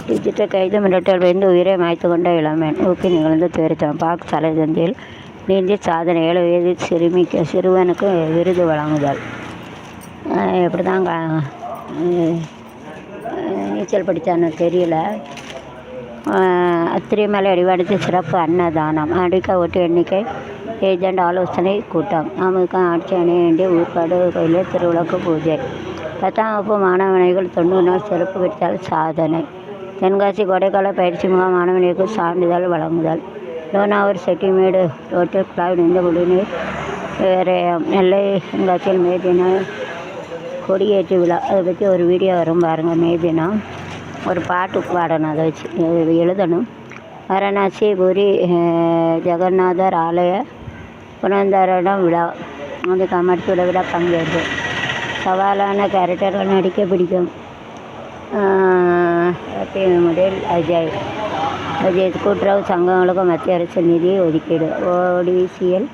Digital கைது மிரட்டல் உயிரை மாய்த்து கொண்ட இளம்பெண் ஊக்கி நிகழ்ந்து துயரம். பாக் சலசந்தியில் நீந்தி சாதனை. 7 வயது சிறுவனுக்கு விருது வழங்குதல். எப்படி தான் நீச்சல் படித்தான்னு தெரியல. அத்திரிமலை அடிவாரத்தில் சிறப்பு அன்னதானம். அடிக்க ஓட்டு எண்ணிக்கை ஏஜெண்ட் ஆலோசனை கூட்டம். அமுக ஆட்சி அணைய வேண்டிய ஊர்காடு கோயிலில் திருவிளக்கு பூஜை. 10ஆம் வகுப்பு மாணவனைகள் 90 நாள் சிறப்பு பெற்றால் சாதனை. தென்காசி கோடைக்கால பயிற்சி முகாம் மாணவர்களுக்கு சான்றிதழ் வழங்குதல். லோனாவூர் செட்டிமேடு ரோட்டில் குழாய் இணைந்த குடிநீர் விரயம். நெல்லை தென்காசியில் மே தின கொடியேற்று விழா. அதை பற்றி ஒரு வீடியோ வரும் பாருங்கள். மே தினம் ஒரு பாட்டு பாடணும், அதை வச்சு எழுதணும். வாரணாசி பூரி ஜெகநாதர் ஆலய புனந்தரண விழா. அந்த கமர்ச்சியோட விழா பங்கேற்பு. சவாலான கேரக்டர்கள் நடிக்க பிடிக்கும். முதல் அஜய் கூட்டுறவு சங்கங்களுக்கு மத்திய அரசு நிதி ஒதுக்கீடு. ODCL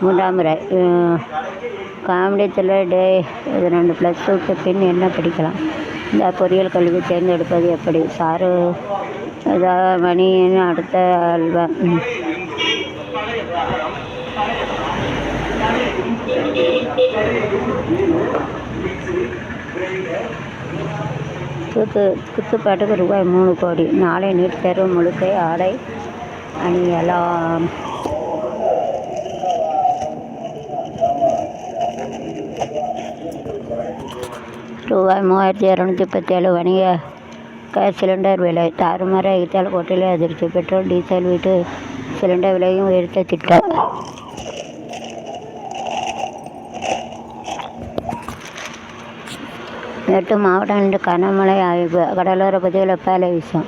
3ஆம் முறை. காமெடி த்ரில்லர் டே 12 +2க்கு பின் என்ன படிக்கலாம்? இந்த பொறியியல் கல்வி தேர்ந்தெடுப்பது எப்படி? சாரு மணியின் அடுத்த ஆல்பம். குத்துப்பாட்டுக்கு ரூபாய் 3 கோடி. நாளை நீட் தேர்வு முழுக்கை ஆடை அணியலாம். ரூபாய் 3237 வணிக கேஸ் சிலிண்டர் விலை தாறுமாறு ஐத்தால் கோட்டையில் அதிர்ச்சி. பெட்ரோல் டீசல் வீட்டு சிலிண்டர் விலையும் உயர்த்த திட்டம். 8 மாவட்டம் இன்று கனமழை ஆய்வு. கடலோர பகுதியில் வெப்பாலை வீசும்.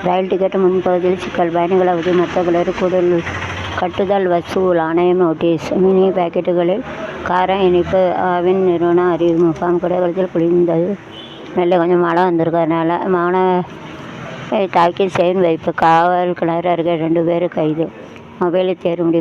ரயில் டிக்கெட் முன்பகுதியில் சிக்கல். பயணிகள் அவதி. மொத்த கூடுதல் கட்டுதல் வசூல் ஆணையம் நோட்டீஸ். மினி பாக்கெட்டுகளில் காரம் இனிப்பு ஆவின் நிறுவனம் அறிமுகம். குடைகாலத்தில் குளிர்ந்தது. நெல்லை கொஞ்சம் மழை வந்திருக்கிறதுனால மாணவரை தாக்கி செயின் வைப்பு. காவல் கிணறு அருகே 2 பேர் கைது. மொபைலில் தேர்வு முடிவு.